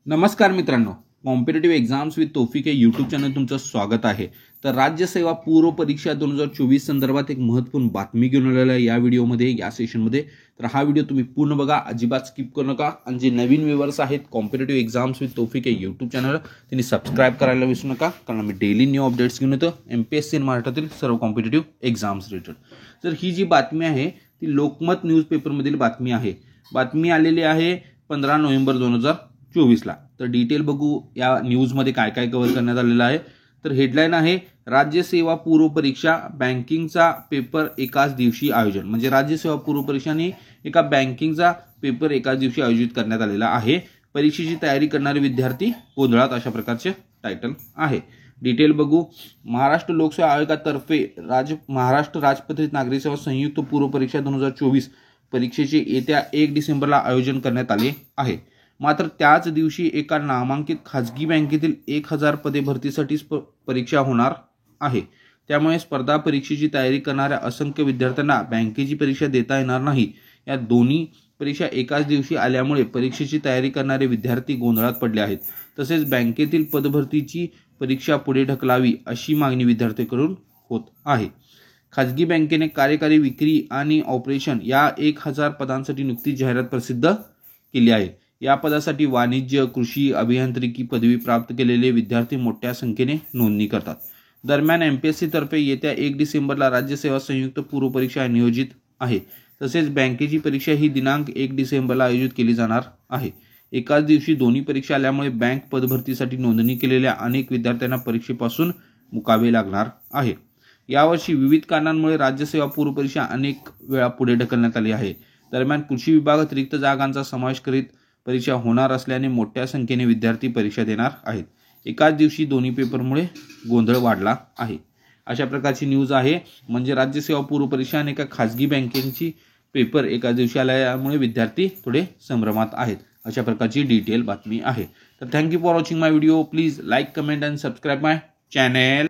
नमस्कार मित्रांनो, competitive exams with Taufiq या यूट्यूब चॅनल तुमचं स्वागत आहे। तर राज्य सेवा पूर्व परीक्षा 2024 संदर्भात एक महत्त्वपूर्ण बातमी घेऊन आलेला आहे या व्हिडिओमध्ये, या सेशनमध्ये। तर हा व्हिडिओ तुम्ही पूर्ण बघा, अजिबात स्किप करू नका। आणि जे नवीन व्ह्यूअर्स आहेत कॉम्पिटेटिव्ह एक्झाम्स विथ तौफिक या यूट्यूब चॅनल त्यांनी सबस्क्राइब करायला विसरू नका, कारण मी डेली न्यू अपडेट्स घेऊन येतो एमपीएससी आणि महाराष्ट्रातील सर्व कॉम्पिटेटिव्ह एक्झाम्स रिलेटेड। तर ही जी बातमी आहे ती लोकमत न्यूजपेपरमधील बातमी आहे। बातमी आलेली आहे 15 नोव्हेंबर 2024 ला। तर डिटेल बघू या न्यूजमध्ये काय काय कव्हर करण्यात आलेलं आहे। तर हेडलाईन आहे राज्य सेवा पूर्व परीक्षा बँकिंगचा पेपर एकाच दिवशी आयोजन। म्हणजे राज्य सेवा पूर्व परीक्षांनी एका बँकिंगचा पेपर एकाच दिवशी आयोजित करण्यात आलेला आहे। परीक्षेची तयारी करणारे विद्यार्थी गोंधळात, अशा प्रकारचे टायटल आहे। डिटेल बघू। महाराष्ट्र लोकसेवा आयोगातर्फे महाराष्ट्र राजपत्रित नागरी सेवा संयुक्त पूर्व परीक्षा 2024 परीक्षेचे येत्या 1 डिसेंबरला आयोजन करण्यात आले आहे। मात्र त्याच दिवशी एका नामांकित खाजगी बँकेतील 1000 पदे भरतीसाठी परीक्षा होणार आहे। त्यामुळे स्पर्धा परीक्षेची तयारी करणाऱ्या असंख्य विद्यार्थ्यांना बँकेची परीक्षा देता येणार नाही। या दोन्ही परीक्षा एकाच दिवशी आल्यामुळे परीक्षेची तयारी करणारे विद्यार्थी गोंधळात पडले आहेत। तसेच बँकेतील पदभरतीची परीक्षा पुढे ढकलावी अशी मागणी विद्यार्थ्यांकडून होत आहे। खाजगी बँकेने कार्यकारी विक्री आणि ऑपरेशन या 1000 पदांसाठी नुकतीच जाहिरात प्रसिद्ध केली आहे। या पदासाठी वाणिज्य, कृषी, अभियांत्रिकी पदवी प्राप्त केलेले विद्यार्थी मोठ्या संख्येने नोंदणी करतात। दरम्यान एमपीएससी तर्फे येत्या 1 डिसेंबरला राज्य सेवा संयुक्त पूर्व परीक्षा नियोजित आहे। तसेच बँकेची परीक्षा ही दिनांक 1 डिसेंबरला आयोजित केली जाणार आहे। एकाच दिवशी दोन्ही परीक्षा आल्यामुळे बँक पदभरतीसाठी नोंदणी केलेल्या अनेक विद्यार्थ्यांना परीक्षेपासून मुकावे लागणार आहे। यावर्षी विविध कारणांमुळे राज्य सेवा पूर्व परीक्षा अनेक वेळा पुढे ढकलण्यात आली आहे। दरम्यान कृषी विभागात रिक्त जागांचा समावेश करीत परीक्षा होणार असल्याने मोठ्या संख्येने विद्यार्थी परीक्षा देणार आहेत। एकाच दिवशी दोन्ही पेपरमुळे गोंधळ वाढला आहे, अशा प्रकारची न्यूज आहे। म्हणजे राज्य सेवा पूर्व परीक्षा आणि एका खाजगी बँकेची पेपर एकाच दिवशी आल्यामुळे विद्यार्थी थोडे संभ्रमात आहेत, अशा प्रकारची डिटेल बातमी आहे। तर thank you for watching my video. Please like, comment and subscribe my channel.